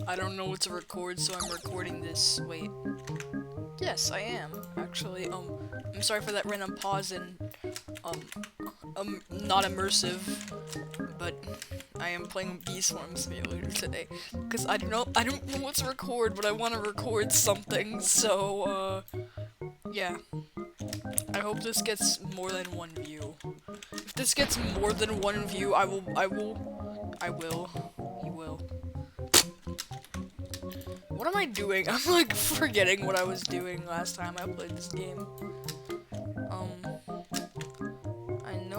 I don't know what to record, so I'm recording this. Wait. Yes, I am. Actually, I'm sorry for that random pause and, um, not immersive, but I am playing Bee Swarm Simulator today. Because I don't know what to record, but I want to record something, so, yeah. I hope this gets more than one view. If this gets more than one view, he will. What am I doing? I'm like forgetting what I was doing last time I played this game. Um,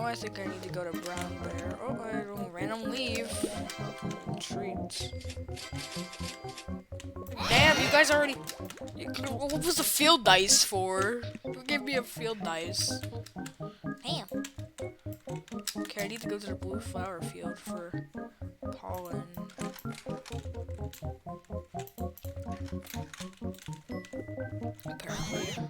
I think I need to go to Brown Bear. Oh, I don't random leave. Treats. Damn, you guys already. What was the field dice for? Who gave me a field dice? Damn. Okay, I need to go to the blue flower field for pollen. Apparently.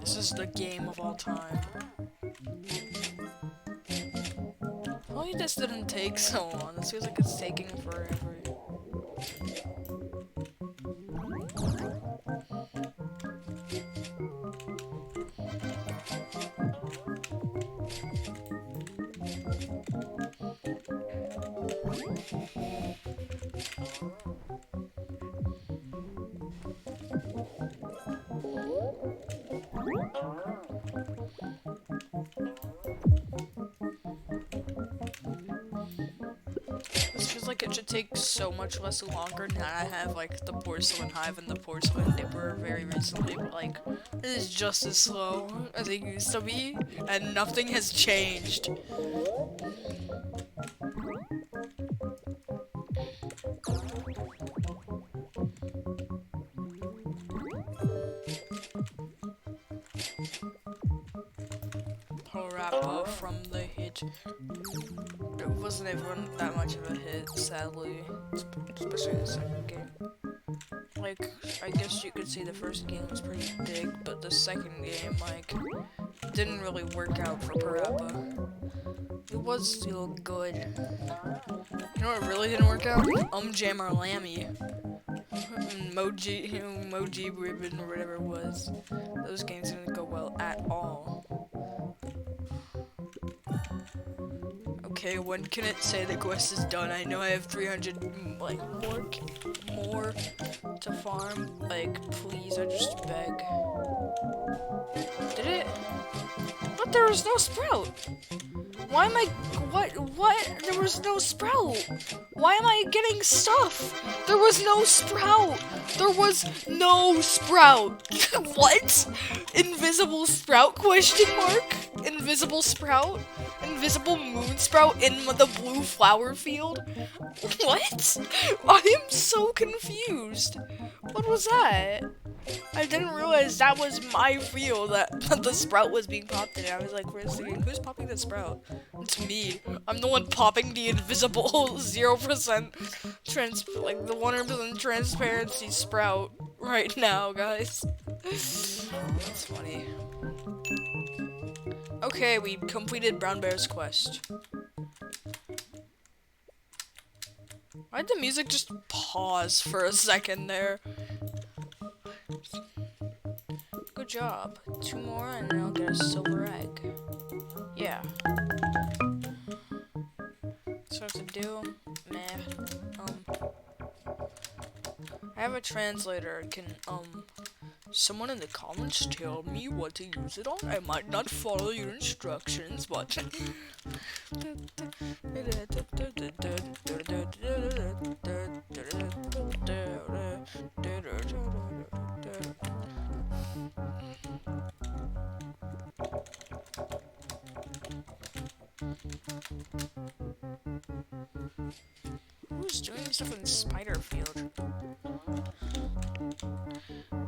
This is the game of all time. Why this didn't take so long? This feels like it's taking forever. This feels like it should take so much less longer now that I have like the porcelain hive and the porcelain dipper very recently, but like it is just as slow as it used to be, and nothing has changed. Parappa from the hit. It wasn't even that much of a hit, sadly, especially the second game. Like, I guess you could say the first game was pretty big, but the second game, like, didn't really work out for Parappa. It was still good. You know what really didn't work out? Jammer Lammy. Moji Ribbon or whatever it was. Those games didn't go well at all. Okay, when can it say the quest is done? I know I have 300, like, more to farm. Like, please, I just beg. Did it? But there was no sprout! Why am I- what? There was no sprout! Why am I getting stuff? There was no sprout! There was no sprout! What? Invisible sprout, question mark? Invisible sprout? Invisible moon sprout in the blue flower field? What? I am so confused. What was that? I didn't realize that was my field that the sprout was being popped in. I was like, who's popping the sprout? It's me. I'm the one popping the invisible 0% like the 100% transparency sprout right now, guys. That's funny. Okay, we completed Brown Bear's quest. Why'd the music just pause for a second there? Good job. 2 more and then I'll get a silver egg. Yeah. So what to do? Meh. I have a translator. Can, someone in the comments tell me what to use it on? I might not follow your instructions, but... Who's doing stuff in Spiderfield?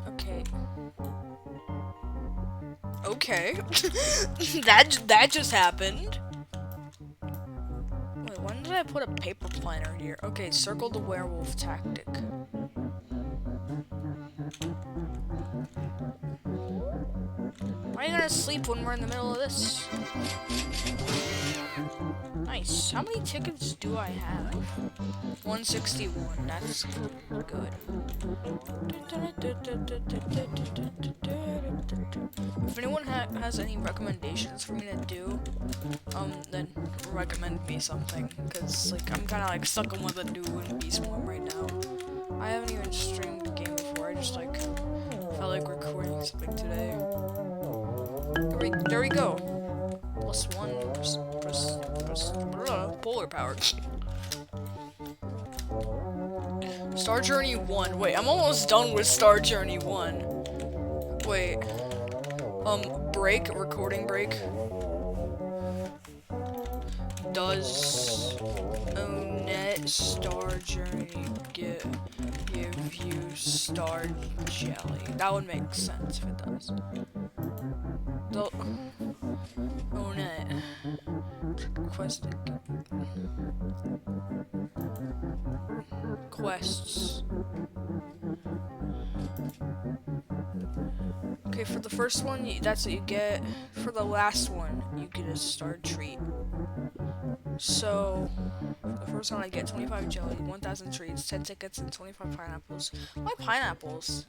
Okay. Okay. that just happened. Wait, when did I put a paper planner here? Okay, circle the werewolf tactic. Why are you gonna sleep when we're in the middle of this? Nice. How many tickets do I have? 161. That's good. If anyone has any recommendations for me to do, then recommend me something. Cause like I'm kind of like stuck on what to do in Beast Form right now. I haven't even streamed a game before. I just like felt like recording something today. There we go. +1 polar power. Star Journey 1. Wait, I'm almost done with Star Journey 1. Wait. Break, recording break. Does Onet Star Journey give you Star Jelly? That would make sense if it does. Onet. Quests. Okay, for the first one, that's what you get. For the last one, you get a star treat. So, for the first one, I get 25 jelly, 1,000 treats, 10 tickets, and 25 pineapples. Why pineapples?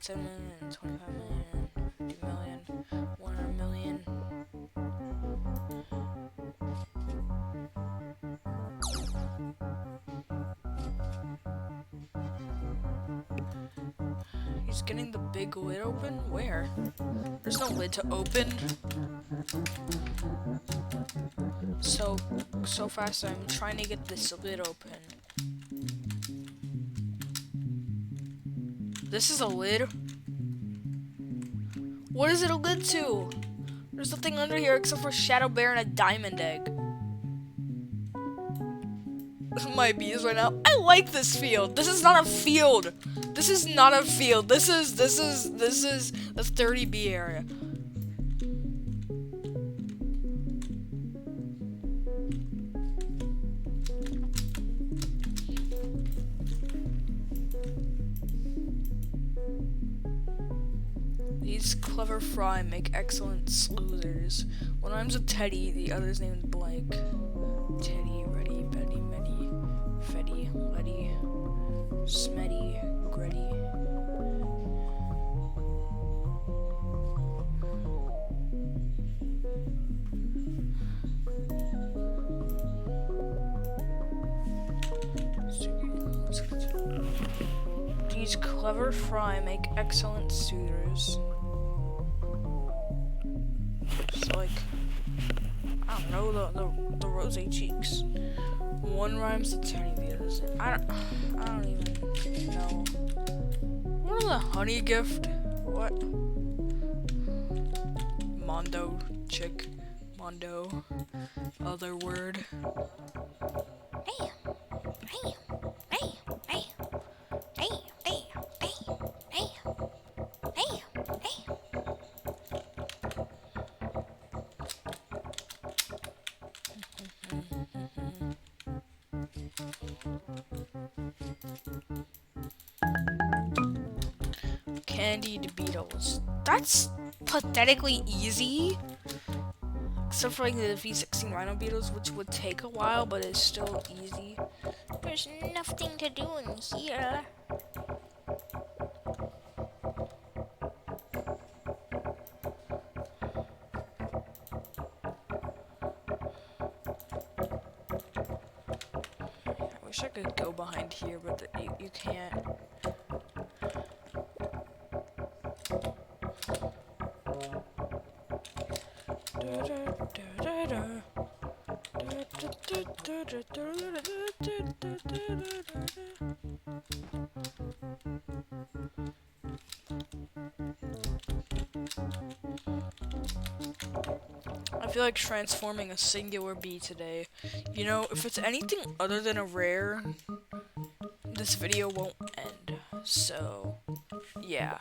10 million, 25 million, 50 million, 100 million. He's getting the big lid open? Where? There's no lid to open. So fast I'm trying to get this lid open. This is a lid? What is it a lid to? There's nothing under here except for Shadow Bear and a diamond egg. My bees right now. I like this field. This is not a field. This is not a field. This is a 30B area. These clever fry make excellent sleuthers. One rhymes with Teddy, the other's name is blank. Teddy, ready, Betty, Meddy, Fetty, Letty, Smetty, Gretty. These clever fry make excellent suitors. So like, I don't know, the rosy cheeks. One rhymes with Teddy, the other doesn't. I don't even know. What is a honey gift? What? Mondo chick. Mondo. Other word. Candied beetles. That's pathetically easy. Except for like the V16 rhino beetles, which would take a while, but it's still easy. There's nothing to do in here. I wish I could go behind here, but you can't. I feel like transforming a singular bee today. You know, if it's anything other than a rare, this video won't end. So, yeah.